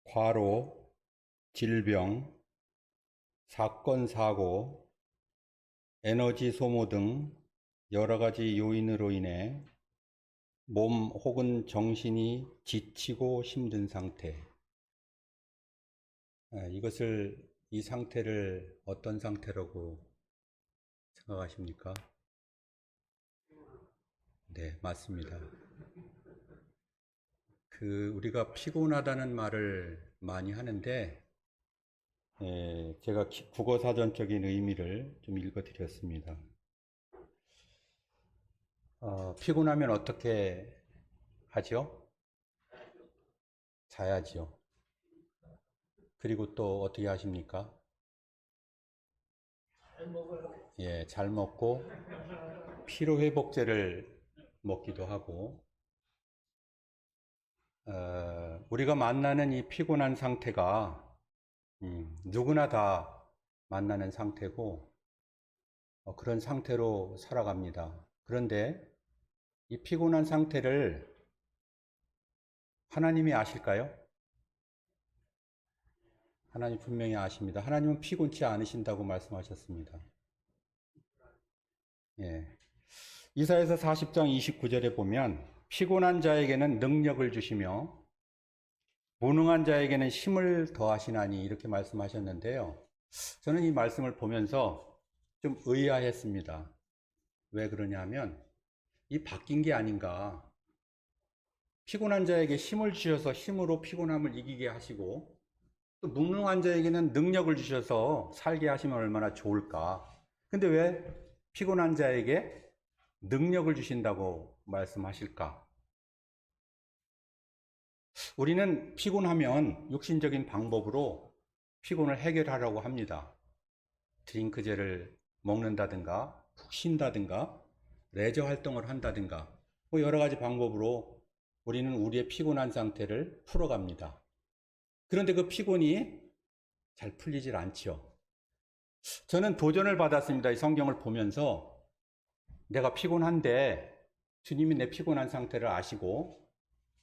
과로, 질병, 사건, 사고, 에너지 소모 등 여러 가지 요인으로 인해 몸 혹은 정신이 지치고 힘든 상태. 이 상태를 어떤 상태라고 생각하십니까? 네, 맞습니다. 우리가 피곤하다는 말을 많이 하는데, 제가 국어사전적인 의미를 좀 읽어드렸습니다. 피곤하면 어떻게 하죠? 자야지요. 그리고 또 어떻게 하십니까? 예, 잘 먹고 피로회복제를 먹기도 하고, 우리가 만나는 이 피곤한 상태가 누구나 다 만나는 상태고, 그런 상태로 살아갑니다. 그런데 이 피곤한 상태를 하나님이 아실까요? 하나님 분명히 아십니다. 하나님은 피곤치 않으신다고 말씀하셨습니다. 예. 이사야서 40장 29절에 보면 피곤한 자에게는 능력을 주시며 무능한 자에게는 힘을 더하시나니 이렇게 말씀하셨는데요. 저는 이 말씀을 보면서 좀 의아했습니다. 왜 그러냐면 이 바뀐 게 아닌가. 피곤한 자에게 힘을 주셔서 힘으로 피곤함을 이기게 하시고 또 무능한 자에게는 능력을 주셔서 살게 하시면 얼마나 좋을까. 근데 왜 피곤한 자에게 능력을 주신다고 말씀하실까? 우리는 피곤하면 육신적인 방법으로 피곤을 해결하려고 합니다. 드링크제를 먹는다든가 푹 쉰다든가 레저 활동을 한다든가 여러 가지 방법으로 우리는 우리의 피곤한 상태를 풀어갑니다. 그런데 그 피곤이 잘 풀리질 않지요. 저는 도전을 받았습니다. 이 성경을 보면서 내가 피곤한데 주님이 내 피곤한 상태를 아시고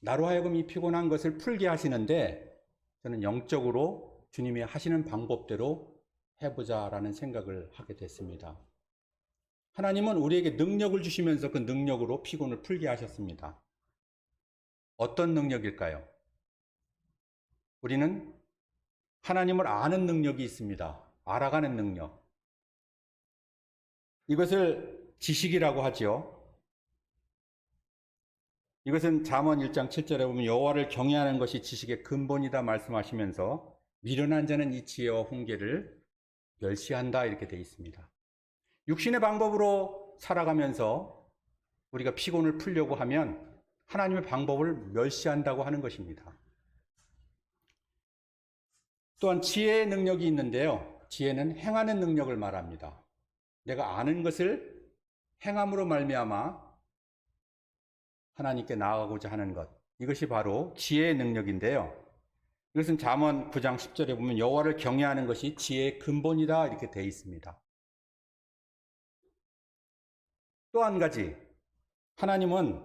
나로 하여금 이 피곤한 것을 풀게 하시는데 저는 영적으로 주님이 하시는 방법대로 해보자라는 생각을 하게 됐습니다. 하나님은 우리에게 능력을 주시면서 그 능력으로 피곤을 풀게 하셨습니다. 어떤 능력일까요? 우리는 하나님을 아는 능력이 있습니다. 알아가는 능력. 이것을 지식이라고 하죠. 이것은 잠언 1장 7절에 보면 여호와를 경외하는 것이 지식의 근본이다 말씀하시면서 미련한 자는 이 지혜와 훈계를 멸시한다 이렇게 되어 있습니다. 육신의 방법으로 살아가면서 우리가 피곤을 풀려고 하면 하나님의 방법을 멸시한다고 하는 것입니다. 또한 지혜의 능력이 있는데요. 지혜는 행하는 능력을 말합니다. 내가 아는 것을 행함으로 말미암아 하나님께 나아가고자 하는 것. 이것이 바로 지혜의 능력인데요. 이것은 잠언 9장 10절에 보면 여호와를 경외하는 것이 지혜의 근본이다 이렇게 되어 있습니다. 또 한 가지, 하나님은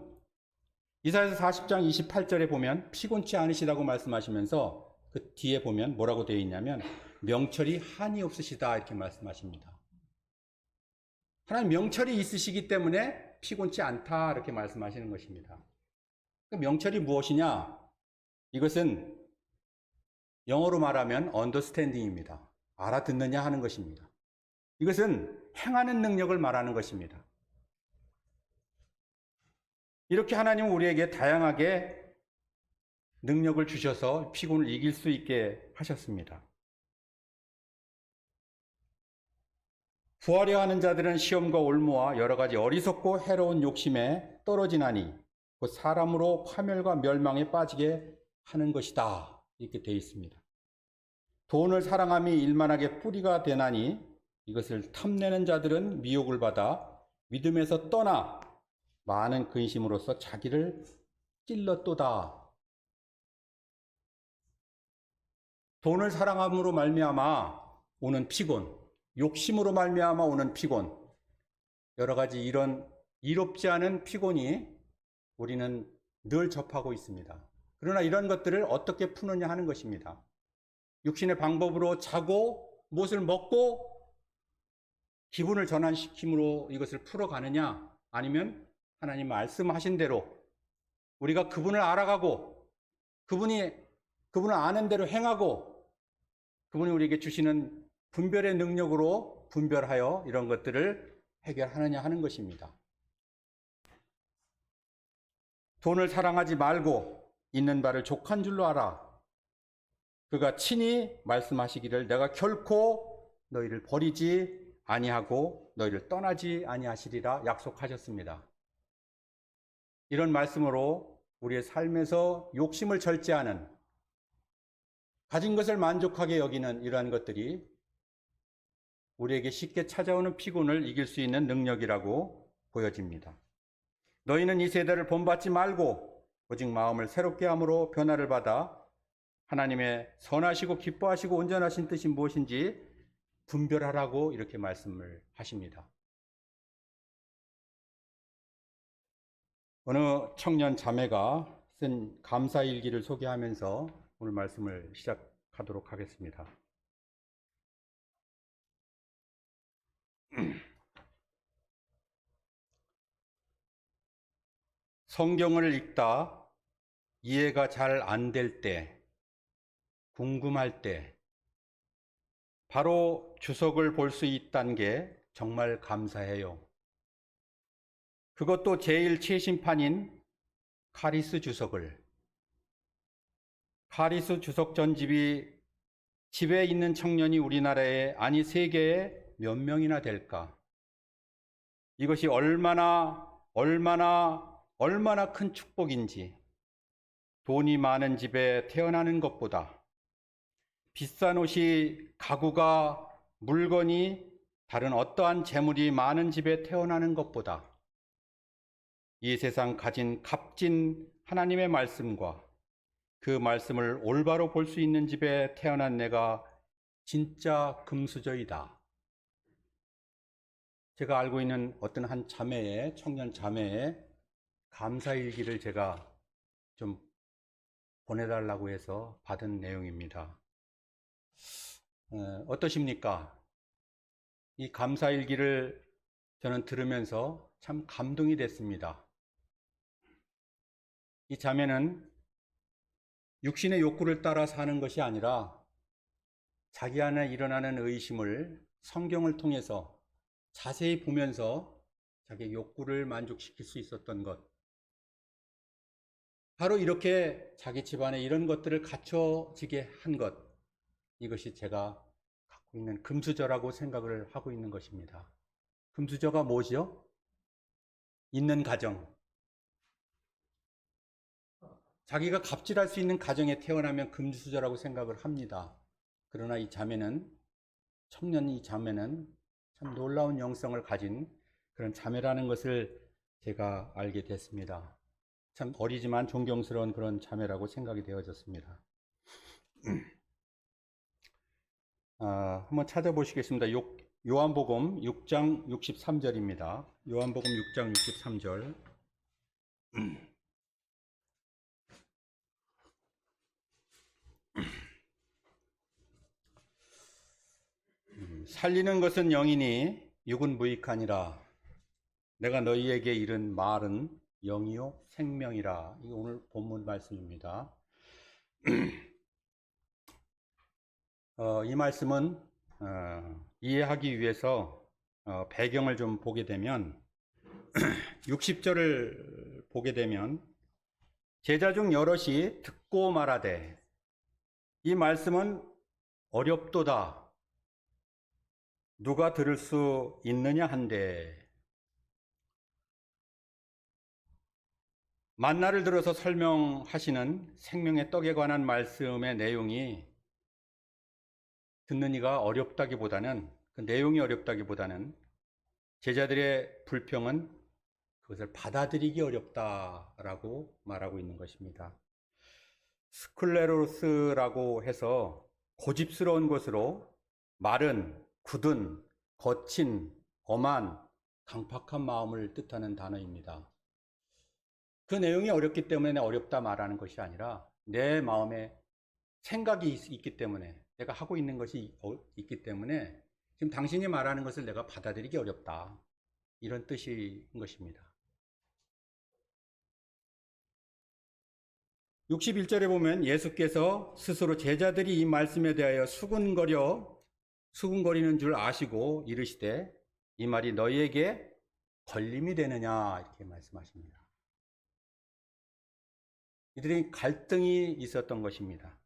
이사야서 40장 28절에 보면 피곤치 않으시다고 말씀하시면서 그 뒤에 보면 뭐라고 되어 있냐면 명철이 한이 없으시다 이렇게 말씀하십니다. 하나님 명철이 있으시기 때문에 피곤치 않다 이렇게 말씀하시는 것입니다. 명철이 무엇이냐? 이것은 영어로 말하면 understanding입니다. 알아듣느냐 하는 것입니다. 이것은 행하는 능력을 말하는 것입니다. 이렇게 하나님은 우리에게 다양하게 능력을 주셔서 피곤을 이길 수 있게 하셨습니다. 구하려 하는 자들은 시험과 올무와 여러 가지 어리석고 해로운 욕심에 떨어지나니 그 사람으로 파멸과 멸망에 빠지게 하는 것이다. 이렇게 되어 있습니다. 돈을 사랑함이 일만하게 뿌리가 되나니 이것을 탐내는 자들은 미혹을 받아 믿음에서 떠나 많은 근심으로써 자기를 찔렀도다. 돈을 사랑함으로 말미암아 오는 피곤, 욕심으로 말미암아 오는 피곤, 여러 가지 이런 이롭지 않은 피곤이 우리는 늘 접하고 있습니다. 그러나 이런 것들을 어떻게 푸느냐 하는 것입니다. 육신의 방법으로 자고 무엇을 먹고 기분을 전환시킴으로 이것을 풀어가느냐, 아니면 하나님 말씀하신 대로 우리가 그분을 알아가고 그분을 아는 대로 행하고 그분이 우리에게 주시는 분별의 능력으로 분별하여 이런 것들을 해결하느냐 하는 것입니다. 돈을 사랑하지 말고 있는 바를 족한 줄로 알아. 그가 친히 말씀하시기를 내가 결코 너희를 버리지 아니하고 너희를 떠나지 아니하시리라 약속하셨습니다. 이런 말씀으로 우리의 삶에서 욕심을 절제하는, 가진 것을 만족하게 여기는 이러한 것들이 우리에게 쉽게 찾아오는 피곤을 이길 수 있는 능력이라고 보여집니다. 너희는 이 세대를 본받지 말고 오직 마음을 새롭게 함으로 변화를 받아 하나님의 선하시고 기뻐하시고 온전하신 뜻이 무엇인지 분별하라고 이렇게 말씀을 하십니다. 어느 청년 자매가 쓴 감사일기를 소개하면서 오늘 말씀을 시작하도록 하겠습니다. 성경을 읽다 이해가 잘 안 될 때, 궁금할 때 바로 주석을 볼 수 있다는 게 정말 감사해요. 그것도 제일 최신판인 카리스 주석을. 카리스 주석 전집이 집에 있는 청년이 우리나라에, 아니 세계에 몇 명이나 될까? 이것이 얼마나 큰 축복인지, 돈이 많은 집에 태어나는 것보다, 비싼 옷이, 가구가, 물건이, 다른 어떠한 재물이 많은 집에 태어나는 것보다 이 세상 가진 값진 하나님의 말씀과 그 말씀을 올바로 볼 수 있는 집에 태어난 내가 진짜 금수저이다. 제가 알고 있는 어떤 한 자매의, 청년 자매의 감사일기를 제가 좀 보내달라고 해서 받은 내용입니다. 어떠십니까? 이 감사일기를 저는 들으면서 참 감동이 됐습니다. 이 자매는 육신의 욕구를 따라 사는 것이 아니라 자기 안에 일어나는 의심을 성경을 통해서 자세히 보면서 자기의 욕구를 만족시킬 수 있었던 것, 바로 이렇게 자기 집안에 이런 것들을 갖춰지게 한 것, 이것이 제가 갖고 있는 금수저라고 생각을 하고 있는 것입니다. 금수저가 뭐죠? 있는 가정, 자기가 갑질할 수 있는 가정에 태어나면 금수저라고 생각을 합니다. 그러나 이 자매는, 청년 이 자매는 참 놀라운 영성을 가진 그런 자매라는 것을 제가 알게 됐습니다. 참 어리지만 존경스러운 그런 자매라고 생각이 되어졌습니다. 한번 찾아보시겠습니다. 요한복음 6장 63절입니다. 요한복음 6장 63절. 살리는 것은 영이니 육은 무익하니라. 내가 너희에게 이른 말은 영이요 생명이라. 이게 오늘 본문 말씀입니다. 이 말씀은 이해하기 위해서 배경을 좀 보게 되면 60절을 보게 되면 제자 중 여럿이 듣고 말하되, 이 말씀은 어렵도다. 누가 들을 수 있느냐 한데, 만나를 들어서 설명하시는 생명의 떡에 관한 말씀의 내용이 듣는 이가 어렵다기보다는, 그 내용이 어렵다기보다는 제자들의 불평은 그것을 받아들이기 어렵다라고 말하고 있는 것입니다. 스클레로스라고 해서 고집스러운 것으로 마른, 굳은, 거친, 엄한, 강팍한 마음을 뜻하는 단어입니다. 그 내용이 어렵기 때문에 어렵다 말하는 것이 아니라 내 마음에 생각이 있기 때문에, 내가 하고 있는 것이 있기 때문에 지금 당신이 말하는 것을 내가 받아들이기 어렵다, 이런 뜻인 것입니다. 61절에 보면 예수께서 스스로 제자들이 이 말씀에 대하여 수군거리는 줄 아시고 이르시되 이 말이 너희에게 걸림이 되느냐, 이렇게 말씀하십니다. 이들이 갈등이 있었던 것입니다.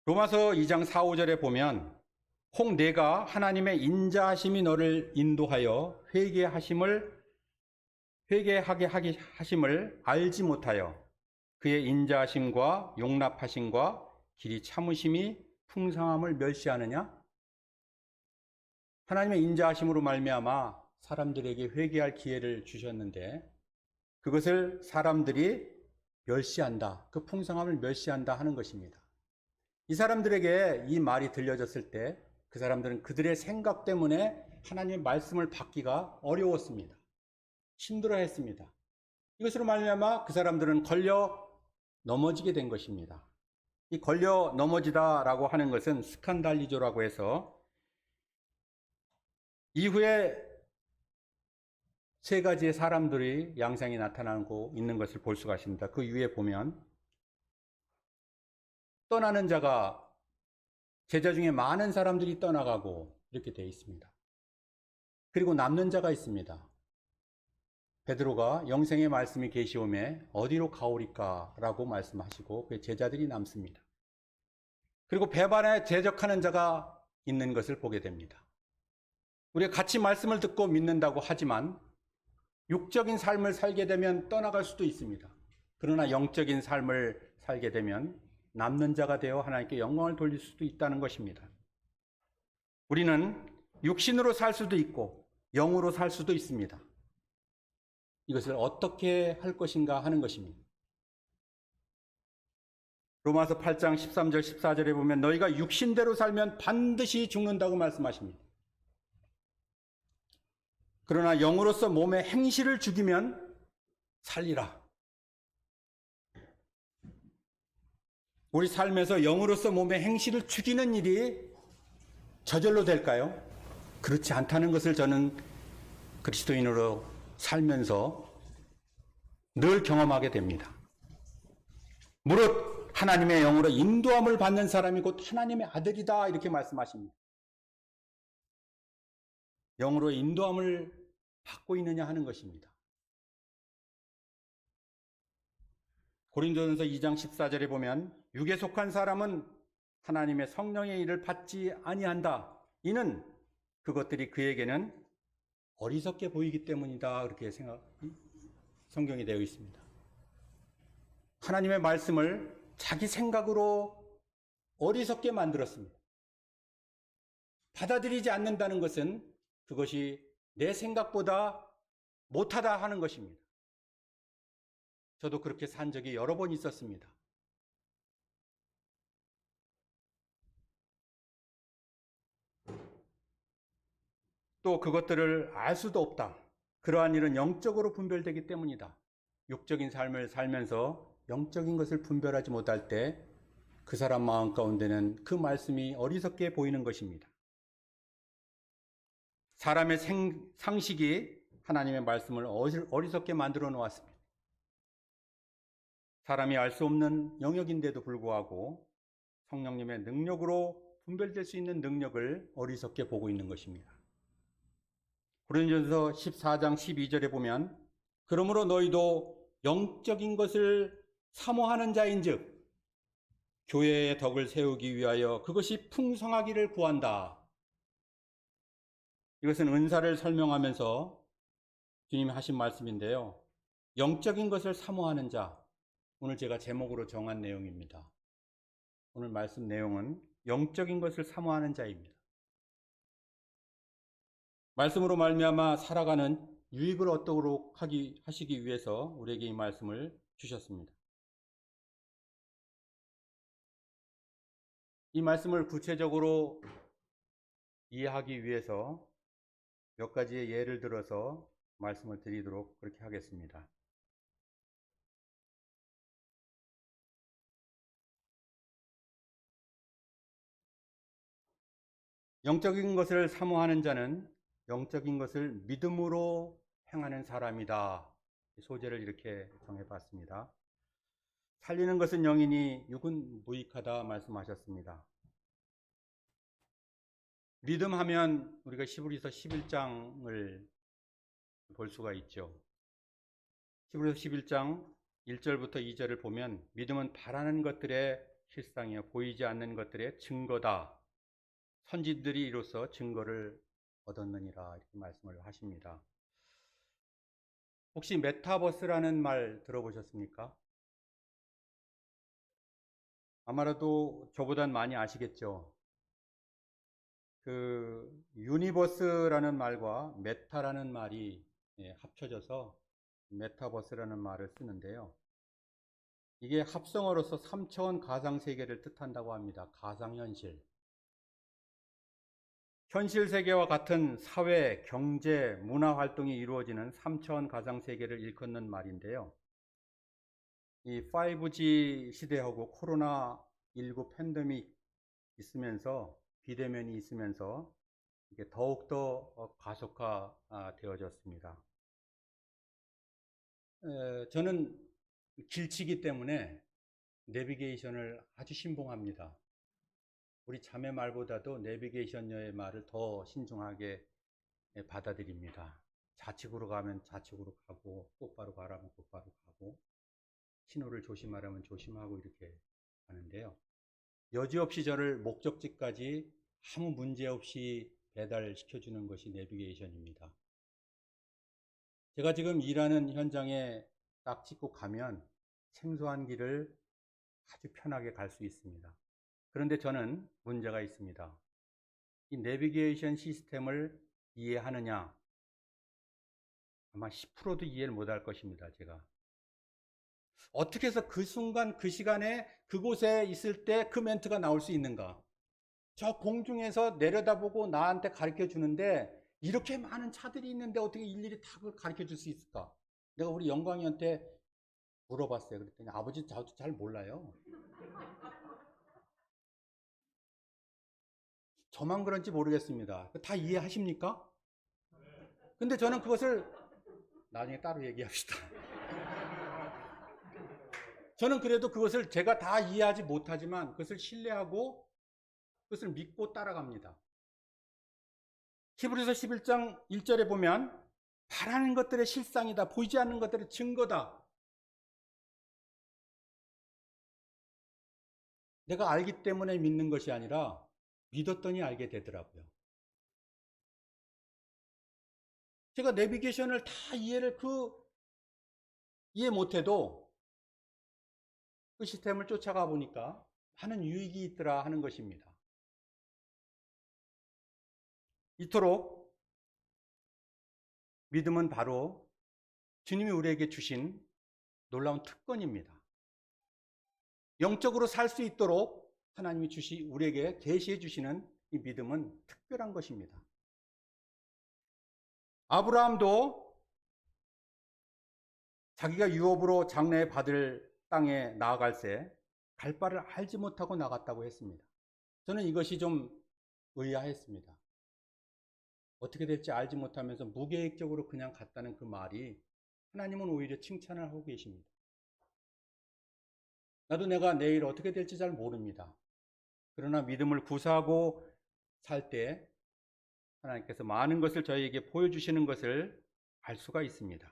로마서 2장 4, 5절에 보면 혹 내가 하나님의 인자하심이 너를 인도하여 회개하게 하심을 알지 못하여 그의 인자하심과 용납하심과 길이 참으심이 풍성함을 멸시하느냐? 하나님의 인자하심으로 말미암아 사람들에게 회개할 기회를 주셨는데 그것을 사람들이 멸시한다, 그 풍성함을 멸시한다 하는 것입니다. 이 사람들에게 이 말이 들려졌을 때 그 사람들은 그들의 생각 때문에 하나님의 말씀을 받기가 어려웠습니다. 힘들어했습니다. 이것으로 말미암아 그 사람들은 걸려 넘어지게 된 것입니다. 이 걸려 넘어지다라고 하는 것은 스칸달리조라고 해서 이후에 세 가지의 사람들이 양상이 나타나고 있는 것을 볼 수가 있습니다. 그 위에 보면 떠나는 자가, 제자 중에 많은 사람들이 떠나가고 이렇게 되어 있습니다. 그리고 남는 자가 있습니다. 베드로가 영생의 말씀이 계시오매 어디로 가오리까 라고 말씀하시고 그 제자들이 남습니다. 그리고 배반에 대적하는 자가 있는 것을 보게 됩니다. 우리가 같이 말씀을 듣고 믿는다고 하지만 육적인 삶을 살게 되면 떠나갈 수도 있습니다. 그러나 영적인 삶을 살게 되면 남는 자가 되어 하나님께 영광을 돌릴 수도 있다는 것입니다. 우리는 육신으로 살 수도 있고 영으로 살 수도 있습니다. 이것을 어떻게 할 것인가 하는 것입니다. 로마서 8장 13절 14절에 보면 너희가 육신대로 살면 반드시 죽는다고 말씀하십니다. 그러나 영으로서 몸의 행실을 죽이면 살리라. 우리 삶에서 영으로서 몸의 행실을 죽이는 일이 저절로 될까요? 그렇지 않다는 것을 저는 그리스도인으로 살면서 늘 경험하게 됩니다. 무릇 하나님의 영으로 인도함을 받는 사람이 곧 하나님의 아들이다, 이렇게 말씀하십니다. 영으로 인도함을 받고 있느냐 하는 것입니다. 고린도전서 2장 14절에 보면 육에 속한 사람은 하나님의 성령의 일을 받지 아니한다. 이는 그것들이 그에게는 어리석게 보이기 때문이다. 그렇게 성경이 되어 있습니다. 하나님의 말씀을 자기 생각으로 어리석게 만들었습니다. 받아들이지 않는다는 것은 그것이 내 생각보다 못하다 하는 것입니다. 저도 그렇게 산 적이 여러 번 있었습니다. 또 그것들을 알 수도 없다. 그러한 일은 영적으로 분별되기 때문이다. 육적인 삶을 살면서 영적인 것을 분별하지 못할 때 그 사람 마음 가운데는 그 말씀이 어리석게 보이는 것입니다. 사람의 상식이 하나님의 말씀을 어리석게 만들어 놓았습니다. 사람이 알 수 없는 영역인데도 불구하고 성령님의 능력으로 분별될 수 있는 능력을 어리석게 보고 있는 것입니다. 고린도전서 14장 12절에 보면 그러므로 너희도 영적인 것을 사모하는 자인즉 교회의 덕을 세우기 위하여 그것이 풍성하기를 구한다. 이것은 은사를 설명하면서 주님이 하신 말씀인데요. 영적인 것을 사모하는 자, 오늘 제가 제목으로 정한 내용입니다. 오늘 말씀 내용은 영적인 것을 사모하는 자입니다. 말씀으로 말미암아 살아가는 유익을 얻도록 하시기 위해서 우리에게 이 말씀을 주셨습니다. 이 말씀을 구체적으로 이해하기 위해서 몇 가지의 예를 들어서 말씀을 드리도록 그렇게 하겠습니다. 영적인 것을 사모하는 자는 영적인 것을 믿음으로 행하는 사람이다. 소재를 이렇게 정해봤습니다. 살리는 것은 영이니 육은 무익하다 말씀하셨습니다. 믿음하면 우리가 히브리서 11장을 볼 수가 있죠. 히브리서 11장 1절부터 2절을 보면 믿음은 바라는 것들의 실상이요 보이지 않는 것들의 증거다. 선지들이 이로써 증거를 얻었느니라 이렇게 말씀을 하십니다. 혹시 메타버스라는 말 들어보셨습니까? 아마도 저보단 많이 아시겠죠. 그 유니버스라는 말과 메타라는 말이 합쳐져서 메타버스라는 말을 쓰는데요. 이게 합성어로서 3차원 가상세계를 뜻한다고 합니다. 가상현실. 현실 세계와 같은 사회, 경제, 문화 활동이 이루어지는 3차원 가상세계를 일컫는 말인데요. 이 5G 시대하고 코로나19 팬데믹 있으면서 비대면이 있으면서 이게 더욱더 가속화되어졌습니다. 저는 길치기 때문에 내비게이션을 아주 신봉합니다. 우리 자매 말보다도 내비게이션녀의 말을 더 신중하게 받아들입니다. 좌측으로 가면 좌측으로 가고 똑바로 가라면 똑바로 가고 신호를 조심하라면 조심하고 이렇게 하는데요. 여지없이 저를 목적지까지 아무 문제 없이 배달시켜주는 것이 내비게이션입니다. 제가 지금 일하는 현장에 딱 찍고 가면 생소한 길을 아주 편하게 갈 수 있습니다. 그런데 저는 문제가 있습니다. 이 내비게이션 시스템을 이해하느냐? 아마 10%도 이해를 못할 것입니다, 제가. 어떻게 해서 그 순간, 그 시간에, 그곳에 있을 때 그 멘트가 나올 수 있는가? 저 공중에서 내려다보고 나한테 가르쳐 주는데 이렇게 많은 차들이 있는데 어떻게 일일이 다 그걸 가르쳐 줄 수 있을까? 내가 우리 영광이한테 물어봤어요. 그랬더니 아버지 저도 잘 몰라요. 저만 그런지 모르겠습니다. 다 이해하십니까? 근데 저는 그것을 나중에 따로 얘기합시다. 저는 그래도 그것을 제가 다 이해하지 못하지만 그것을 신뢰하고 그것을 믿고 따라갑니다. 히브리서 11장 1절에 보면 바라는 것들의 실상이다. 보이지 않는 것들의 증거다. 내가 알기 때문에 믿는 것이 아니라 믿었더니 알게 되더라고요. 제가 내비게이션을 다 이해 못해도 그 시스템을 쫓아가 보니까 하는 유익이 있더라 하는 것입니다. 이토록 믿음은 바로 주님이 우리에게 주신 놀라운 특권입니다. 영적으로 살 수 있도록 하나님이 우리에게 계시해 주시는 이 믿음은 특별한 것입니다. 아브라함도 자기가 유업으로 장래 받을 땅에 나아갈 때 갈 바를 알지 못하고 나갔다고 했습니다. 저는 이것이 좀 의아했습니다. 어떻게 될지 알지 못하면서 무계획적으로 그냥 갔다는 그 말이 하나님은 오히려 칭찬을 하고 계십니다. 나도 내가 내일 어떻게 될지 잘 모릅니다. 그러나 믿음을 구사하고 살 때 하나님께서 많은 것을 저희에게 보여주시는 것을 알 수가 있습니다.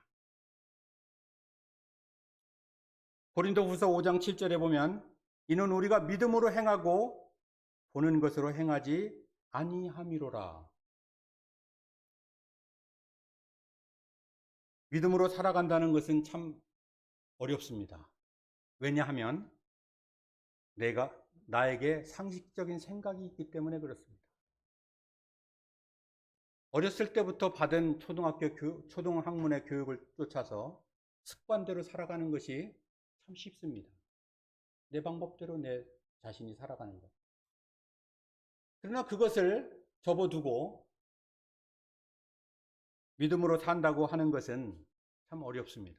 고린도후서 5장 7절에 보면 이는 우리가 믿음으로 행하고 보는 것으로 행하지 아니함이로라. 믿음으로 살아간다는 것은 참 어렵습니다. 왜냐하면 나에게 상식적인 생각이 있기 때문에 그렇습니다. 어렸을 때부터 받은 초등학문의 교육을 쫓아서 습관대로 살아가는 것이 참 쉽습니다. 내 방법대로 내 자신이 살아가는 것. 그러나 그것을 접어두고 믿음으로 산다고 하는 것은 참 어렵습니다.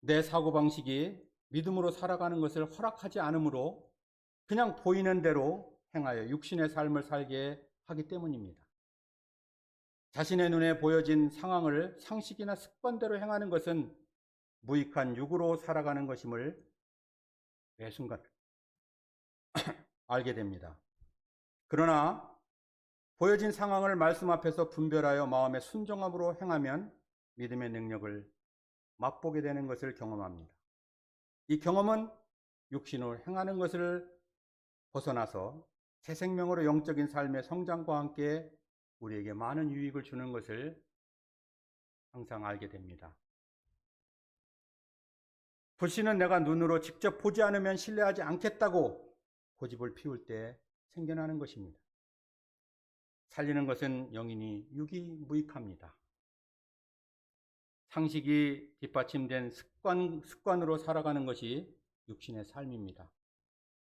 내 사고방식이 믿음으로 살아가는 것을 허락하지 않으므로 그냥 보이는 대로 행하여 육신의 삶을 살게 하기 때문입니다. 자신의 눈에 보여진 상황을 상식이나 습관대로 행하는 것은 무익한 육으로 살아가는 것임을 매 순간 알게 됩니다. 그러나 보여진 상황을 말씀 앞에서 분별하여 마음의 순종함으로 행하면 믿음의 능력을 맛보게 되는 것을 경험합니다. 이 경험은 육신으로 행하는 것을 벗어나서 새 생명으로 영적인 삶의 성장과 함께 우리에게 많은 유익을 주는 것을 항상 알게 됩니다. 불신은 내가 눈으로 직접 보지 않으면 신뢰하지 않겠다고 고집을 피울 때 생겨나는 것입니다. 살리는 것은 영이니 육이 무익합니다. 상식이 뒷받침된 습관으로 살아가는 것이 육신의 삶입니다.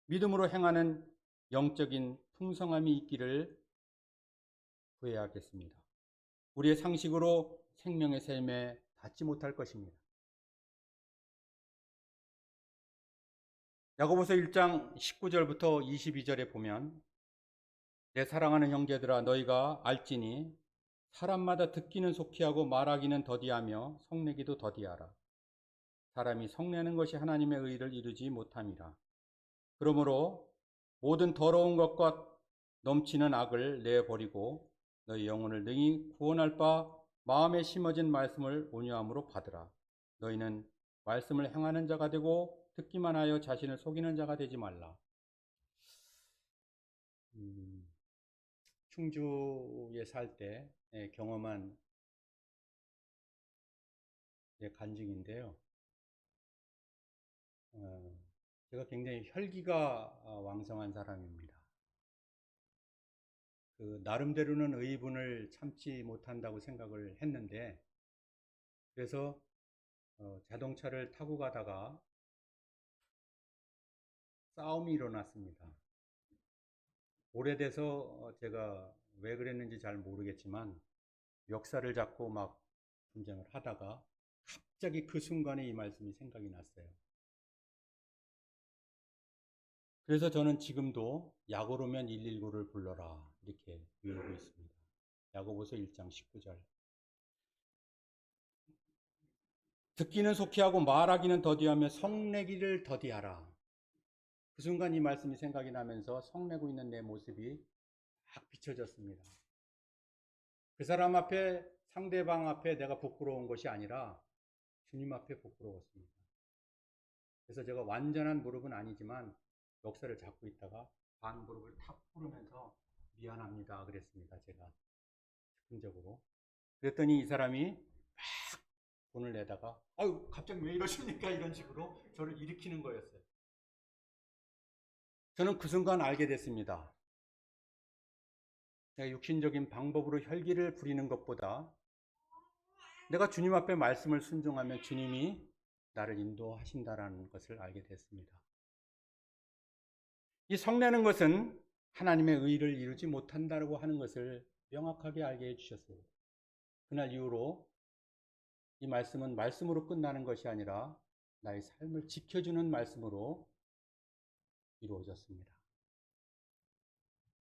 믿음으로 행하는 영적인 풍성함이 있기를 구해야겠습니다. 우리의 상식으로 생명의 샘에 닿지 못할 것입니다. 야고보서 1장 19절부터 22절에 보면 내 사랑하는 형제들아 너희가 알지니 사람마다 듣기는 속히하고 말하기는 더디하며 성내기도 더디하라. 사람이 성내는 것이 하나님의 의를 이루지 못함이라. 그러므로 모든 더러운 것과 넘치는 악을 내버리고 너희 영혼을 능히 구원할 바 마음에 심어진 말씀을 온유함으로 받으라. 너희는 말씀을 행하는 자가 되고 듣기만 하여 자신을 속이는 자가 되지 말라. 충주에 살 때 경험한 간증인데요. 제가 굉장히 혈기가 왕성한 사람입니다. 나름대로는 의분을 참지 못한다고 생각을 했는데, 그래서 자동차를 타고 가다가 싸움이 일어났습니다. 오래돼서 제가 왜 그랬는지 잘 모르겠지만 멱살을 잡고 막 분쟁을 하다가 갑자기 그 순간에 이 말씀이 생각이 났어요. 그래서 저는 지금도 약 오르면 119를 불러라 이렇게 외우고 있습니다. 야고보서 1장 19절. 듣기는 속히하고 말하기는 더디하며 성내기를 더디하라. 그 순간 이 말씀이 생각이 나면서 성내고 있는 내 모습이 막 비춰졌습니다. 그 사람 앞에, 상대방 앞에 내가 부끄러운 것이 아니라 주님 앞에 부끄러웠습니다. 그래서 제가 완전한 무릎은 아니지만 멱살을 잡고 있다가 반 무릎을 탁 꿇으면서 미안합니다 그랬습니다. 제가 즉흥적으로. 그랬더니 이 사람이 막 돈을 내다가 아유 갑자기 왜 이러십니까 이런 식으로 저를 일으키는 거였어요. 저는 그 순간 알게 됐습니다. 내가 육신적인 방법으로 혈기를 부리는 것보다 내가 주님 앞에 말씀을 순종하면 주님이 나를 인도하신다라는 것을 알게 됐습니다. 이 성내는 것은 하나님의 의를 이루지 못한다고 하는 것을 명확하게 알게 해주셨어요. 그날 이후로 이 말씀은 말씀으로 끝나는 것이 아니라 나의 삶을 지켜주는 말씀으로 이루어졌습니다.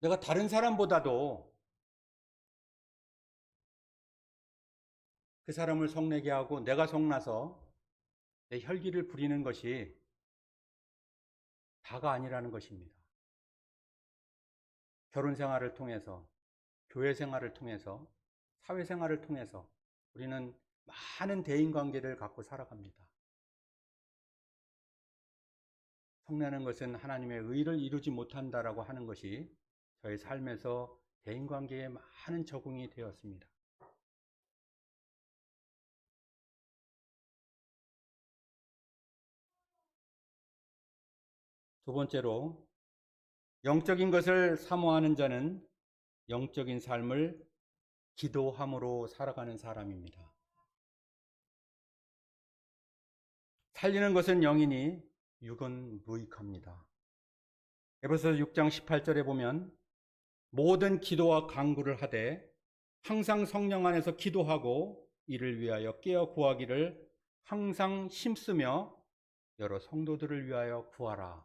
내가 다른 사람보다도 그 사람을 성내게 하고 내가 성나서 내 혈기를 부리는 것이 다가 아니라는 것입니다. 결혼 생활을 통해서, 교회 생활을 통해서, 사회 생활을 통해서 우리는 많은 대인 관계를 갖고 살아갑니다. 성내는 것은 하나님의 의를 이루지 못한다라고 하는 것이 저의 삶에서 대인 관계에 많은 적응이 되었습니다. 두 번째로, 영적인 것을 사모하는 자는 영적인 삶을 기도함으로 살아가는 사람입니다. 살리는 것은 영이니 육은 무익합니다. 에베소서 6장 18절에 보면 모든 기도와 간구를 하되 항상 성령 안에서 기도하고 이를 위하여 깨어 구하기를 항상 힘쓰며 여러 성도들을 위하여 구하라.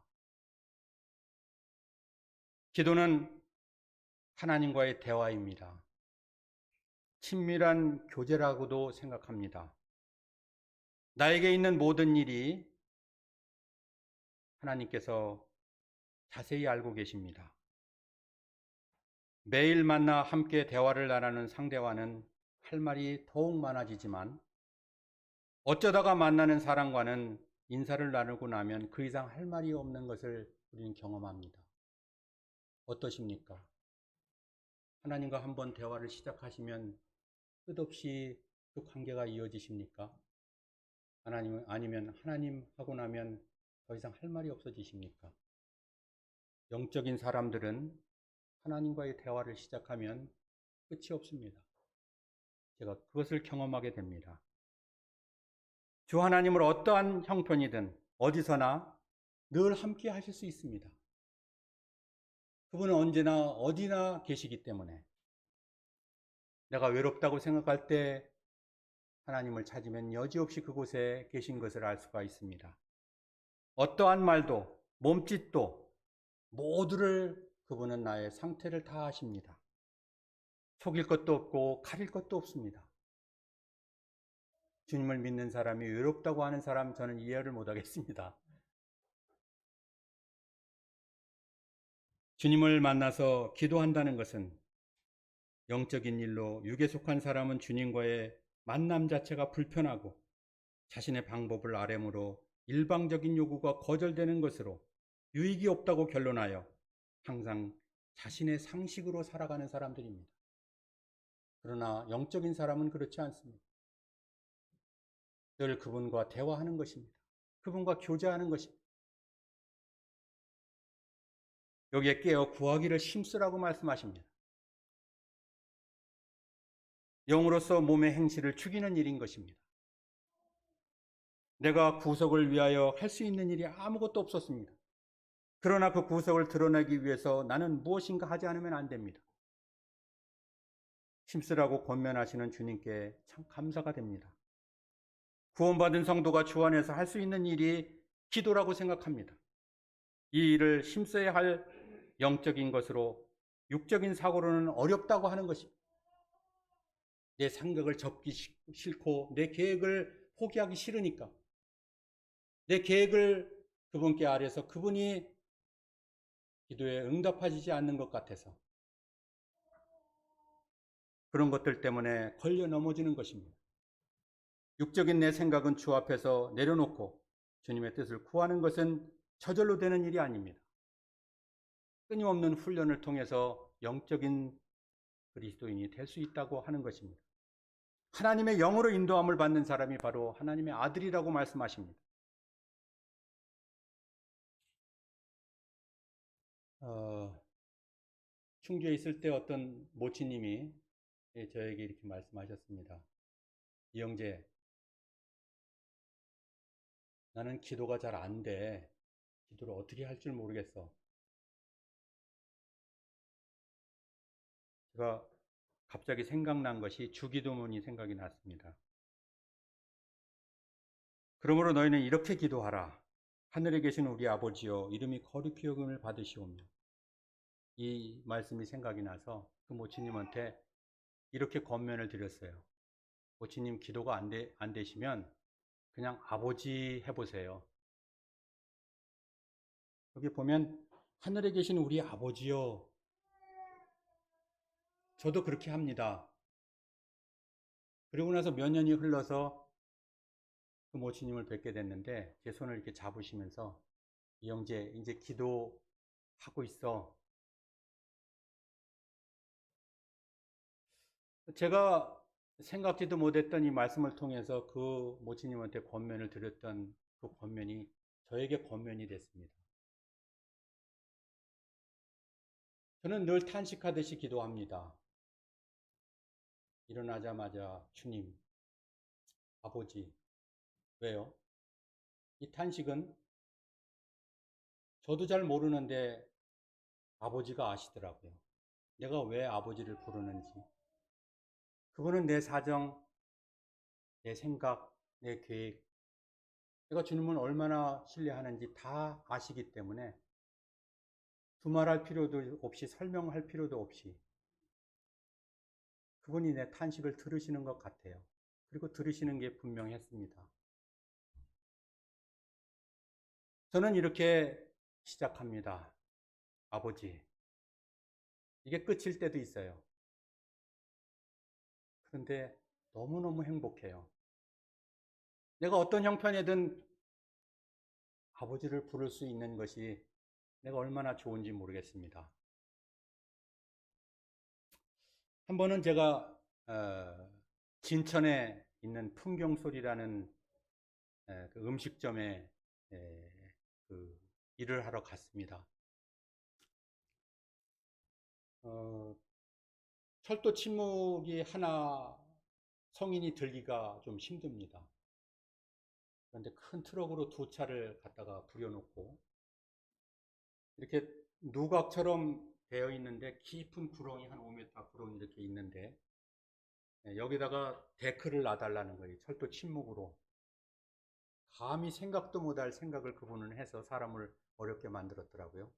기도는 하나님과의 대화입니다. 친밀한 교제라고도 생각합니다. 나에게 있는 모든 일이 하나님께서 자세히 알고 계십니다. 매일 만나 함께 대화를 나누는 상대와는 할 말이 더욱 많아지지만 어쩌다가 만나는 사람과는 인사를 나누고 나면 그 이상 할 말이 없는 것을 우리는 경험합니다. 어떠십니까? 하나님과 한번 대화를 시작하시면 끝없이 그 관계가 이어지십니까? 아니면 하나님 하고 나면 더 이상 할 말이 없어지십니까? 영적인 사람들은 하나님과의 대화를 시작하면 끝이 없습니다. 제가 그것을 경험하게 됩니다. 주 하나님을 어떠한 형편이든 어디서나 늘 함께 하실 수 있습니다. 그분은 언제나 어디나 계시기 때문에 내가 외롭다고 생각할 때 하나님을 찾으면 여지없이 그곳에 계신 것을 알 수가 있습니다. 어떠한 말도 몸짓도 모두를 그분은 나의 상태를 다 아십니다. 속일 것도 없고 가릴 것도 없습니다. 주님을 믿는 사람이 외롭다고 하는 사람 저는 이해를 못하겠습니다. 주님을 만나서 기도한다는 것은 영적인 일로 육에 속한 사람은 주님과의 만남 자체가 불편하고 자신의 방법을 아뢰므로 일방적인 요구가 거절되는 것으로 유익이 없다고 결론하여 항상 자신의 상식으로 살아가는 사람들입니다. 그러나 영적인 사람은 그렇지 않습니다. 늘 그분과 대화하는 것입니다. 그분과 교제하는 것입니다. 여기에 깨어 구하기를 힘쓰라고 말씀하십니다. 영으로서 몸의 행실을 죽이는 일인 것입니다. 내가 구속을 위하여 할 수 있는 일이 아무것도 없었습니다. 그러나 그 구속을 드러내기 위해서 나는 무엇인가 하지 않으면 안 됩니다. 힘쓰라고 권면하시는 주님께 참 감사가 됩니다. 구원받은 성도가 주 안에서 할 수 있는 일이 기도라고 생각합니다. 이 일을 힘써야 할 영적인 것으로 육적인 사고로는 어렵다고 하는 것입니다. 내 생각을 접기 싫고 내 계획을 포기하기 싫으니까 내 계획을 그분께 아뢰서 그분이 기도에 응답하지 않는 것 같아서 그런 것들 때문에 걸려 넘어지는 것입니다. 육적인 내 생각은 주 앞에서 내려놓고 주님의 뜻을 구하는 것은 저절로 되는 일이 아닙니다. 끊임없는 훈련을 통해서 영적인 그리스도인이 될 수 있다고 하는 것입니다. 하나님의 영으로 인도함을 받는 사람이 바로 하나님의 아들이라고 말씀하십니다. 충주에 있을 때 어떤 모치님이 저에게 이렇게 말씀하셨습니다. 이영재, 나는 기도가 잘 안 돼. 기도를 어떻게 할 줄 모르겠어. 제가 갑자기 생각난 것이 주기도문이 생각이 났습니다. 그러므로 너희는 이렇게 기도하라. 하늘에 계신 우리 아버지여, 이름이 거룩히 여김을 받으시오며. 이 말씀이 생각이 나서 그 모치님한테 이렇게 권면을 드렸어요. 모치님 기도가 안 되시면 그냥 아버지 해보세요. 여기 보면 하늘에 계신 우리 아버지여. 저도 그렇게 합니다. 그리고 나서 몇 년이 흘러서 그 모치님을 뵙게 됐는데 제 손을 이렇게 잡으시면서 이영재 이제 기도하고 있어. 제가 생각지도 못했던 이 말씀을 통해서 그 모치님한테 권면을 드렸던 그 권면이 저에게 권면이 됐습니다. 저는 늘 탄식하듯이 기도합니다. 일어나자마자 주님, 아버지. 왜요? 이 탄식은 저도 잘 모르는데 아버지가 아시더라고요. 내가 왜 아버지를 부르는지. 그분은 내 사정, 내 생각, 내 계획, 내가 주님을 얼마나 신뢰하는지 다 아시기 때문에 두말할 필요도 없이 설명할 필요도 없이 그분이 내 탄식을 들으시는 것 같아요. 그리고 들으시는 게 분명했습니다. 저는 이렇게 시작합니다. 아버지. 이게 끝일 때도 있어요. 그런데 너무너무 행복해요. 내가 어떤 형편이든 아버지를 부를 수 있는 것이 내가 얼마나 좋은지 모르겠습니다. 한 번은 제가 진천에 있는 풍경소리라는 그 음식점에 그 일을 하러 갔습니다. 철도 침묵이 하나 성인이 들기가 좀 힘듭니다. 그런데 큰 트럭으로 두 차를 갖다가 부려놓고 이렇게 누각처럼 되어 있는데 깊은 구렁이 한 5m 구렁이 이렇게 있는데 여기다가 데크를 놔달라는 거예요. 철도 침묵으로. 감히 생각도 못할 생각을 그분은 해서 사람을 어렵게 만들었더라고요.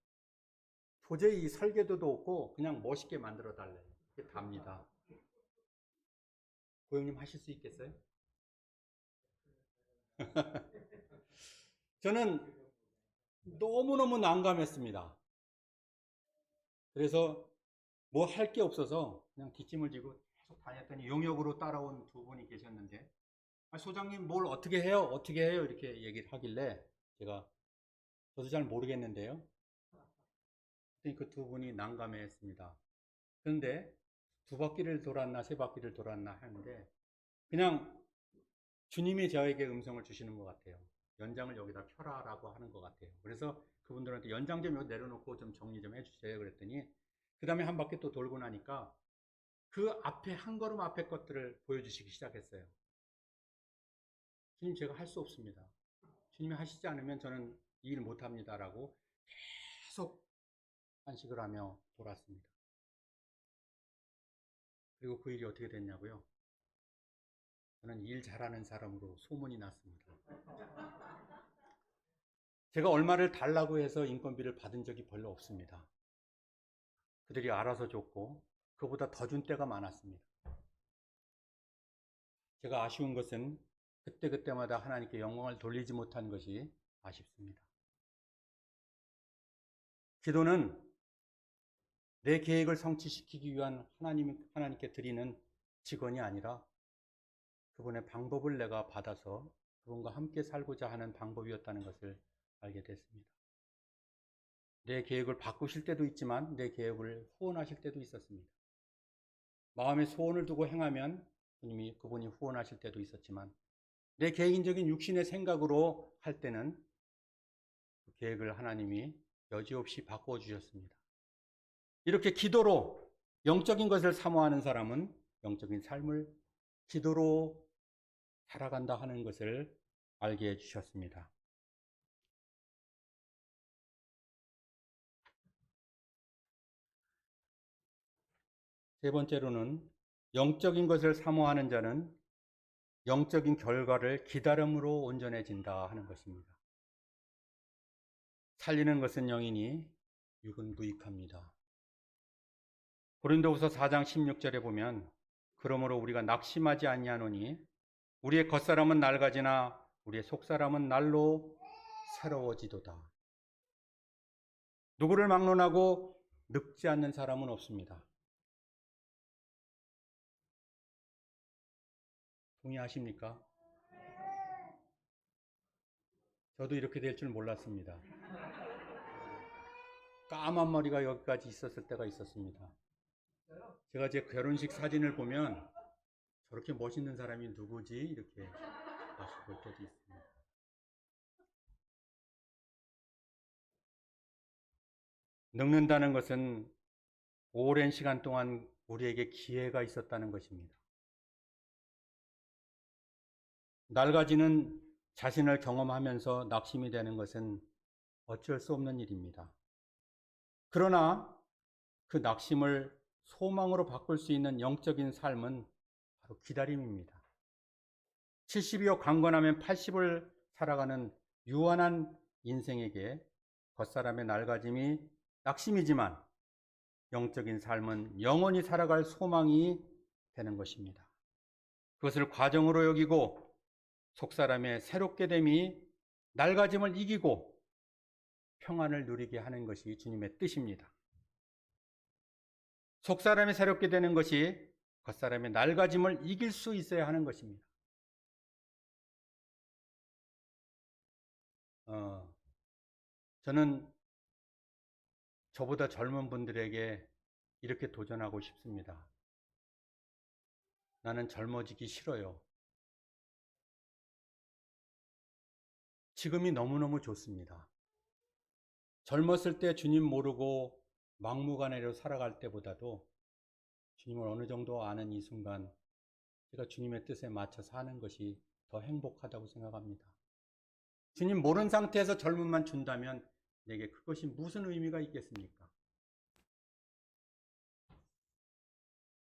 도저히 이 설계도도 없고 그냥 멋있게 만들어 달래요. 이렇게 답니다. 고객님 하실 수 있겠어요? 저는 너무너무 난감했습니다. 그래서 뭐 할 게 없어서 그냥 뒷짐을 지고 계속 다녔더니 용역으로 따라온 두 분이 계셨는데 소장님 뭘 어떻게 해요? 어떻게 해요? 이렇게 얘기를 하길래 제가 저도 잘 모르겠는데요. 그 두 분이 난감해 했습니다. 그런데 두 바퀴를 돌았나 세 바퀴를 돌았나 하는데 그냥 주님이 저에게 음성을 주시는 것 같아요. 연장을 여기다 펴라라고 하는 것 같아요. 그래서 그분들한테 연장 좀 내려놓고 좀 정리 좀 해주세요. 그랬더니 그 다음에 한 바퀴 또 돌고 나니까 그 앞에 한 걸음 앞에 것들을 보여주시기 시작했어요. 주님 제가 할 수 없습니다. 주님이 하시지 않으면 저는 이 일 못합니다라고 계속 한식을 하며 돌았습니다. 그리고 그 일이 어떻게 됐냐고요? 저는 일 잘하는 사람으로 소문이 났습니다. 제가 얼마를 달라고 해서 인건비를 받은 적이 별로 없습니다. 그들이 알아서 줬고 그보다 더 준 때가 많았습니다. 제가 아쉬운 것은 그때그때마다 하나님께 영광을 돌리지 못한 것이 아쉽습니다. 기도는 내 계획을 성취시키기 위한 하나님께 드리는 직원이 아니라 그분의 방법을 내가 받아서 그분과 함께 살고자 하는 방법이었다는 것을 알게 됐습니다. 내 계획을 바꾸실 때도 있지만 내 계획을 후원하실 때도 있었습니다. 마음에 소원을 두고 행하면 그분이 후원하실 때도 있었지만 내 개인적인 육신의 생각으로 할 때는 그 계획을 하나님이 여지없이 바꾸어 주셨습니다. 이렇게 기도로 영적인 것을 사모하는 사람은 영적인 삶을 기도로 살아간다 하는 것을 알게 해주셨습니다. 세 번째로는 영적인 것을 사모하는 자는 영적인 결과를 기다림으로 온전해진다 하는 것입니다. 살리는 것은 영이니 육은 무익합니다. 고린도후서 4장 16절에 보면 그러므로 우리가 낙심하지 아니하노니 우리의 겉사람은 낡아지나 우리의 속사람은 날로 새로워지도다. 누구를 막론하고 늙지 않는 사람은 없습니다. 동의하십니까? 저도 이렇게 될 줄 몰랐습니다. 까만 머리가 여기까지 있었을 때가 있었습니다. 제가 제 결혼식 사진을 보면 저렇게 멋있는 사람이 누구지? 이렇게 다시 볼 때도 있습니다. 늙는다는 것은 오랜 시간 동안 우리에게 기회가 있었다는 것입니다. 낡아지는 자신을 경험하면서 낙심이 되는 것은 어쩔 수 없는 일입니다. 그러나 그 낙심을 소망으로 바꿀 수 있는 영적인 삶은 바로 기다림입니다. 70이요 강건하면 80을 살아가는 유한한 인생에게 겉사람의 낡아짐이 낙심이지만 영적인 삶은 영원히 살아갈 소망이 되는 것입니다. 그것을 과정으로 여기고 속사람의 새롭게 됨이 낡아짐을 이기고 평안을 누리게 하는 것이 주님의 뜻입니다. 속사람이 새롭게 되는 것이 겉사람의 낡아짐을 이길 수 있어야 하는 것입니다. 저는 저보다 젊은 분들에게 이렇게 도전하고 싶습니다. 나는 젊어지기 싫어요. 지금이 너무너무 좋습니다. 젊었을 때 주님 모르고 막무가내로 살아갈 때보다도 주님을 어느 정도 아는 이 순간 제가 주님의 뜻에 맞춰 사는 것이 더 행복하다고 생각합니다. 주님 모르는 상태에서 젊음만 준다면 내게 그것이 무슨 의미가 있겠습니까?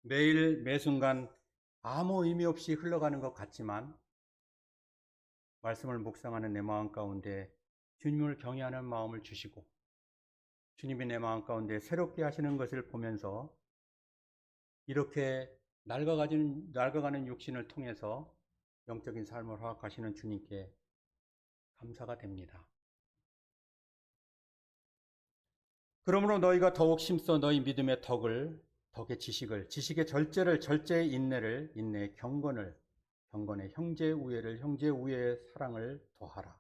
매일 매순간 아무 의미 없이 흘러가는 것 같지만 말씀을 묵상하는 내 마음 가운데 주님을 경외하는 마음을 주시고 주님이 내 마음 가운데 새롭게 하시는 것을 보면서 이렇게 낡아가는 육신을 통해서 영적인 삶을 허락하시는 주님께 감사가 됩니다. 그러므로 너희가 더욱 힘써 너희 믿음의 덕의 지식을, 지식의 절제를, 절제의 인내를, 인내의 경건을, 경건의 형제의 우애를, 형제의 우애의 사랑을 더하라.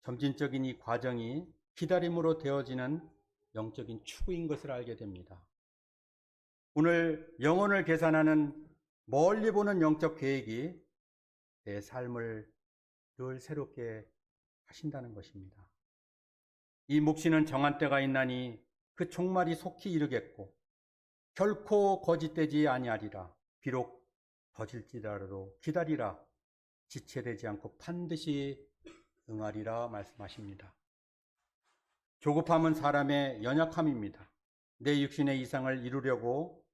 점진적인 이 과정이 기다림으로 되어지는 영적인 추구인 것을 알게 됩니다. 오늘 영혼을 계산하는 멀리 보는 영적 계획이 내 삶을 늘 새롭게 하신다는 것입니다. 이 묵시는 정한 때가 있나니 그 종말이 속히 이르겠고 결코 거짓되지 아니하리라. 비록 거질지라도 기다리라. 지체되지 않고 반드시 응하리라 말씀하십니다. 조급함은 사람의 연약함입니다. 내 육신의 이상을 이루려고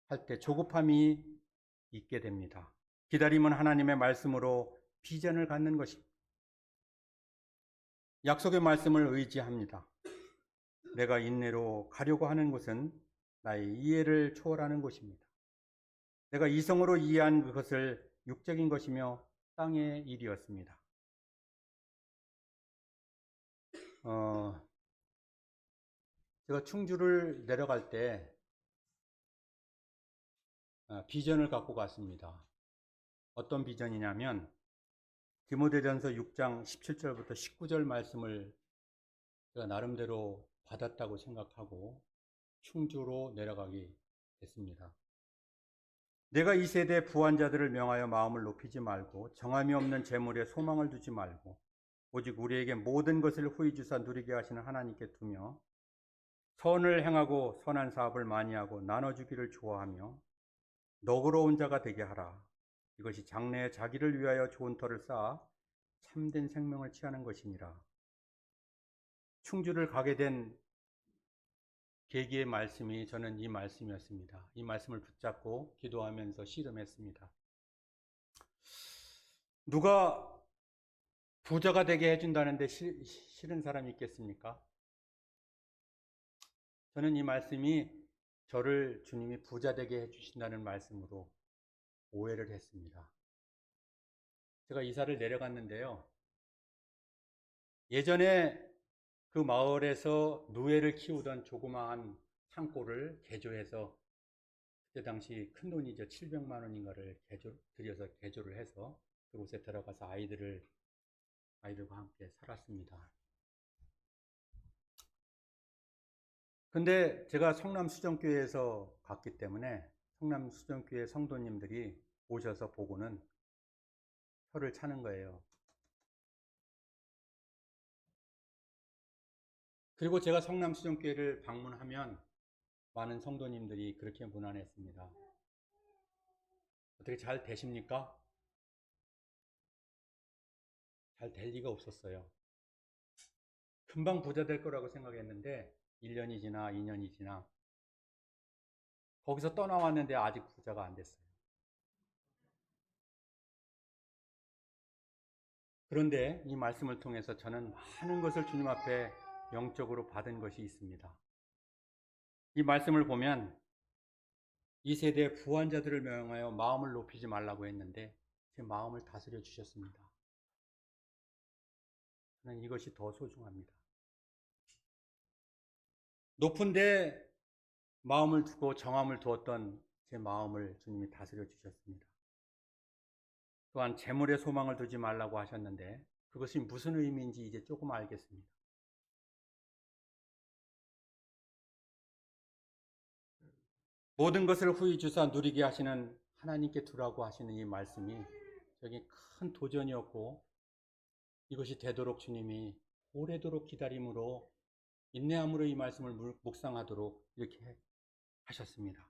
할 때 조급함이 있게 됩니다. 기다림은 하나님의 말씀으로 비전을 갖는 것입니다. 약속의 말씀을 의지합니다. 내가 인내로 가려고 하는 것은 나의 이해를 초월하는 것입니다. 내가 이성으로 이해한 그것을 육적인 것이며 땅의 일이었습니다. 제가 충주를 내려갈 때 비전을 갖고 갔습니다. 어떤 비전이냐면 디모데전서 6장 17절부터 19절 말씀을 제가 나름대로 받았다고 생각하고 충주로 내려가게 됐습니다. 내가 이 세대 부한 자들을 명하여 마음을 높이지 말고 정함이 없는 재물에 소망을 두지 말고 오직 우리에게 모든 것을 후히 주사 누리게 하시는 하나님께 두며 선을 행하고 선한 사업을 많이 하고 나눠주기를 좋아하며 너그러운 자가 되게 하라. 이것이 장래에 자기를 위하여 좋은 터를 쌓아 참된 생명을 취하는 것이니라. 충주를 가게 된 계기의 말씀이 저는 이 말씀이었습니다. 이 말씀을 붙잡고 기도하면서 씨름했습니다. 누가 부자가 되게 해준다는데 싫은 사람이 있겠습니까? 저는 이 말씀이 저를 주님이 부자 되게 해주신다는 말씀으로 오해를 했습니다. 제가 이사를 내려갔는데요. 예전에 그 마을에서 누에를 키우던 조그마한 창고를 개조해서 그때 당시 큰 돈이죠. 700만 원인가를 들여서 개조를 해서 그곳에 들어가서 아이들과 함께 살았습니다. 근데 제가 성남수정교회에서 갔기 때문에 성남수정교회 성도님들이 오셔서 보고는 혀를 차는 거예요. 그리고 제가 성남수정교회를 방문하면 많은 성도님들이 그렇게 무난했습니다. 어떻게 잘 되십니까? 잘 될 리가 없었어요. 금방 부자 될 거라고 생각했는데 1년이 지나 2년이 지나 거기서 떠나왔는데 아직 부자가 안 됐어요. 그런데 이 말씀을 통해서 저는 많은 것을 주님 앞에 영적으로 받은 것이 있습니다. 이 말씀을 보면 이 세대의 부한자들을 명하여 마음을 높이지 말라고 했는데 제 마음을 다스려 주셨습니다. 저는 이것이 더 소중합니다. 높은데 마음을 두고 정함을 두었던 제 마음을 주님이 다스려 주셨습니다. 또한 재물에 소망을 두지 말라고 하셨는데 그것이 무슨 의미인지 이제 조금 알겠습니다. 모든 것을 후히 주사 누리게 하시는 하나님께 두라고 하시는 이 말씀이 저에게 큰 도전이었고 이것이 되도록 주님이 오래도록 기다림으로 인내함으로 이 말씀을 묵상하도록 이렇게 하셨습니다.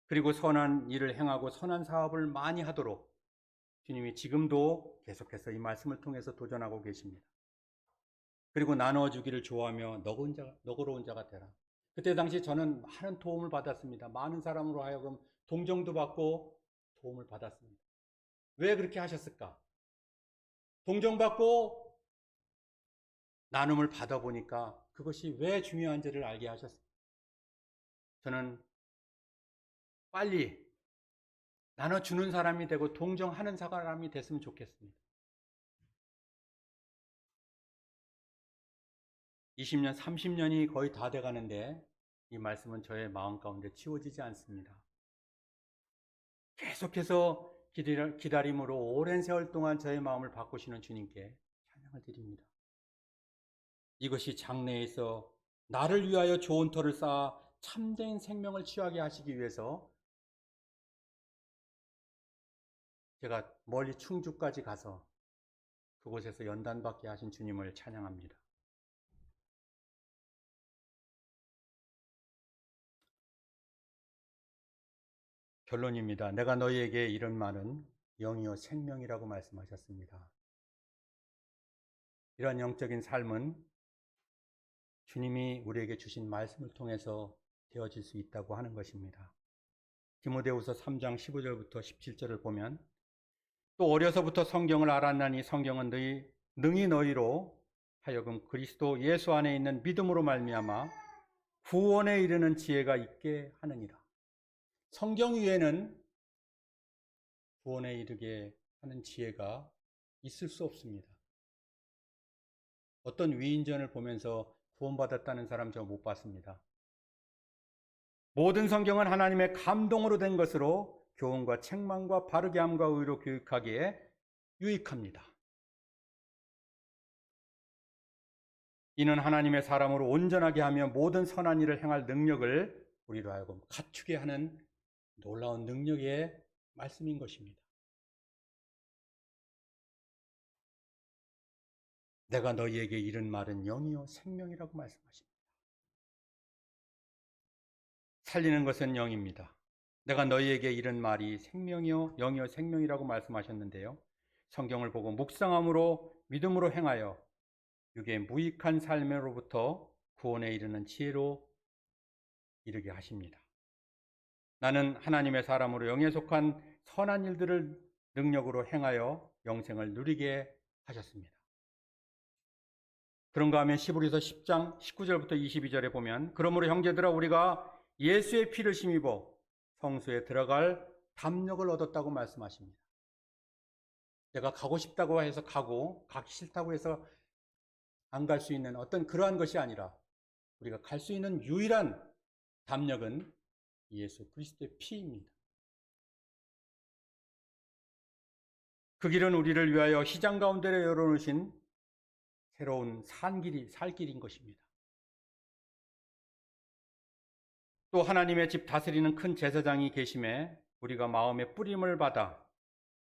그리고 선한 일을 행하고 선한 사업을 많이 하도록 주님이 지금도 계속해서 이 말씀을 통해서 도전하고 계십니다. 그리고 나눠주기를 좋아하며 너그러운 자가 되라. 그때 당시 저는 많은 도움을 받았습니다. 많은 사람으로 하여금 동정도 받고 도움을 받았습니다. 왜 그렇게 하셨을까? 동정받고 나눔을 받아보니까 그것이 왜 중요한지를 알게 하셨습니다. 저는 빨리 나눠주는 사람이 되고 동정하는 사람이 됐으면 좋겠습니다. 20년, 30년이 거의 다 돼가는데 이 말씀은 저의 마음 가운데 치워지지 않습니다. 계속해서 기다림으로 오랜 세월 동안 저의 마음을 바꾸시는 주님께 찬양을 드립니다. 이것이 장래에서 나를 위하여 좋은 터를 쌓아 참된 생명을 취하게 하시기 위해서 제가 멀리 충주까지 가서 그곳에서 연단받게 하신 주님을 찬양합니다. 결론입니다. 내가 너희에게 이런 말은 영이요 생명이라고 말씀하셨습니다. 이런 영적인 삶은 주님이 우리에게 주신 말씀을 통해서 되어질 수 있다고 하는 것입니다. 디모데후서 3장 15절부터 17절을 보면 또 어려서부터 성경을 알았나니 성경은 능히 너희로 하여금 그리스도 예수 안에 있는 믿음으로 말미암아 구원에 이르는 지혜가 있게 하느니라. 성경 위에는 구원에 이르게 하는 지혜가 있을 수 없습니다. 어떤 위인전을 보면서 구원받았다는 사람 저 못 봤습니다. 모든 성경은 하나님의 감동으로 된 것으로 교훈과 책망과 바르게 함과 의로 교육하기에 유익합니다. 이는 하나님의 사람으로 온전하게 하며 모든 선한 일을 행할 능력을 우리로 하여금 갖추게 하는 놀라운 능력의 말씀인 것입니다. 내가 너희에게 이른 말은 영이요 생명이라고 말씀하십니다. 살리는 것은 영입니다. 내가 너희에게 이른 말이 생명이요 영이요 생명이라고 말씀하셨는데요. 성경을 보고 묵상함으로 믿음으로 행하여 육의 무익한 삶으로부터 구원에 이르는 지혜로 이르게 하십니다. 나는 하나님의 사람으로 영에 속한 선한 일들을 능력으로 행하여 영생을 누리게 하셨습니다. 그런가 하면 히브리서 10장 19절부터 22절에 보면 그러므로 형제들아 우리가 예수의 피를 힘입어 성소에 들어갈 담력을 얻었다고 말씀하십니다. 내가 가고 싶다고 해서 가기 싫다고 해서 안 갈 수 있는 어떤 그러한 것이 아니라 우리가 갈 수 있는 유일한 담력은 예수 그리스도의 피입니다. 그 길은 우리를 위하여 시장 가운데 열어놓으신 새로운 살 길인 것입니다. 또 하나님의 집 다스리는 큰 제사장이 계심에 우리가 마음의 뿌림을 받아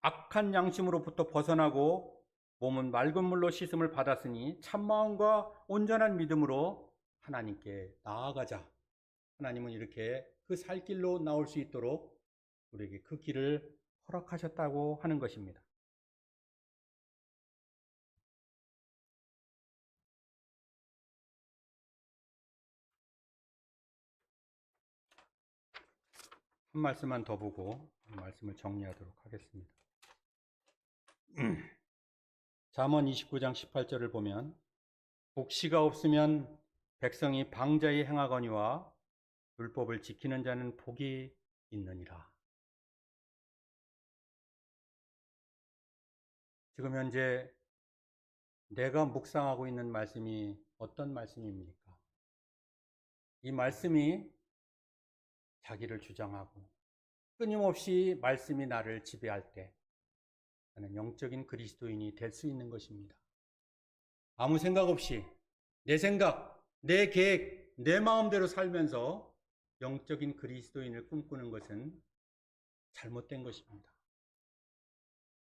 악한 양심으로부터 벗어나고 몸은 맑은 물로 씻음을 받았으니 참마음과 온전한 믿음으로 하나님께 나아가자 하나님은 이렇게 그 살 길로 나올 수 있도록 우리에게 그 길을 허락하셨다고 하는 것입니다. 한 말씀만 더 보고 말씀을 정리하도록 하겠습니다. 잠언 29장 18절을 보면 복시가 없으면 백성이 방자히 행하거니와 율법을 지키는 자는 복이 있느니라. 지금 현재 내가 묵상하고 있는 말씀이 어떤 말씀입니까? 이 말씀이 자기를 주장하고 끊임없이 말씀이 나를 지배할 때 나는 영적인 그리스도인이 될 수 있는 것입니다. 아무 생각 없이 내 생각, 내 계획, 내 마음대로 살면서 영적인 그리스도인을 꿈꾸는 것은 잘못된 것입니다.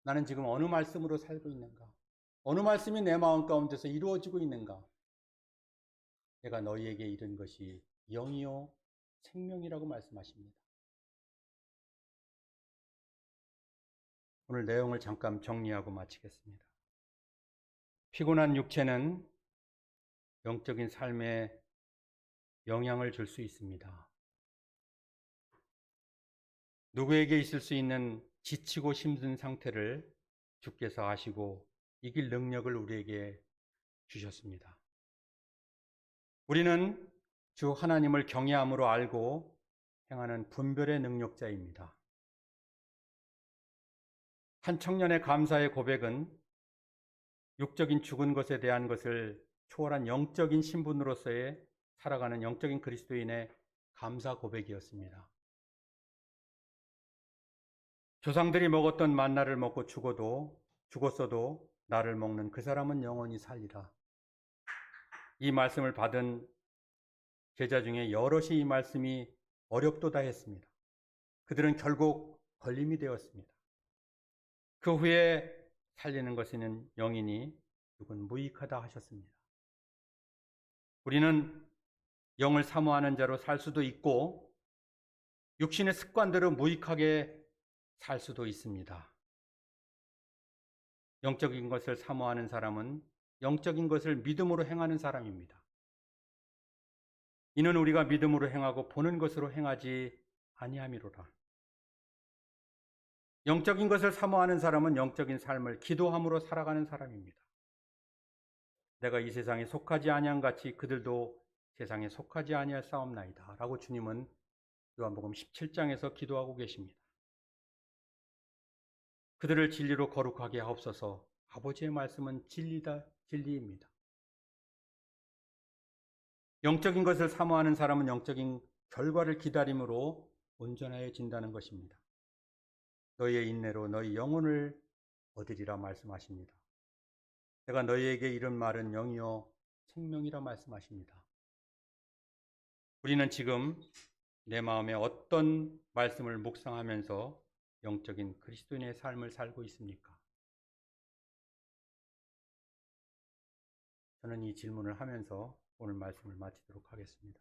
나는 지금 어느 말씀으로 살고 있는가? 어느 말씀이 내 마음 가운데서 이루어지고 있는가? 내가 너희에게 이른 것이 영이요 생명이라고 말씀하십니다. 오늘 내용을 잠깐 정리하고 마치겠습니다. 피곤한 육체는 영적인 삶에 영향을 줄 수 있습니다. 누구에게 있을 수 있는 지치고 힘든 상태를 주께서 아시고 이길 능력을 우리에게 주셨습니다. 우리는 주 하나님을 경외함으로 알고 행하는 분별의 능력자입니다. 한 청년의 감사의 고백은 육적인 죽은 것에 대한 것을 초월한 영적인 신분으로서의 살아가는 영적인 그리스도인의 감사 고백이었습니다. 조상들이 먹었던 만나를 먹고 죽었어도 나를 먹는 그 사람은 영원히 살리라. 이 말씀을 받은 제자 중에 여럿이 이 말씀이 어렵도다 했습니다. 그들은 결국 걸림이 되었습니다. 그 후에 살리는 것에는 영이니 육은 무익하다 하셨습니다. 우리는 영을 사모하는 자로 살 수도 있고 육신의 습관대로 무익하게 살 수도 있습니다. 영적인 것을 사모하는 사람은 영적인 것을 믿음으로 행하는 사람입니다. 이는 우리가 믿음으로 행하고 보는 것으로 행하지 아니함이로라. 영적인 것을 사모하는 사람은 영적인 삶을 기도함으로 살아가는 사람입니다. 내가 이 세상에 속하지 아니한 같이 그들도 세상에 속하지 아니할 싸움나이다 라고 주님은 요한복음 17장에서 기도하고 계십니다. 그들을 진리로 거룩하게 하옵소서. 아버지의 말씀은 진리입니다. 영적인 것을 사모하는 사람은 영적인 결과를 기다림으로 온전해진다는 것입니다. 너희의 인내로 너희 영혼을 얻으리라 말씀하십니다. 내가 너희에게 이른 말은 영이요 생명이라 말씀하십니다. 우리는 지금 내 마음에 어떤 말씀을 묵상하면서 영적인 그리스도인의 삶을 살고 있습니까? 저는 이 질문을 하면서 오늘 말씀을 마치도록 하겠습니다.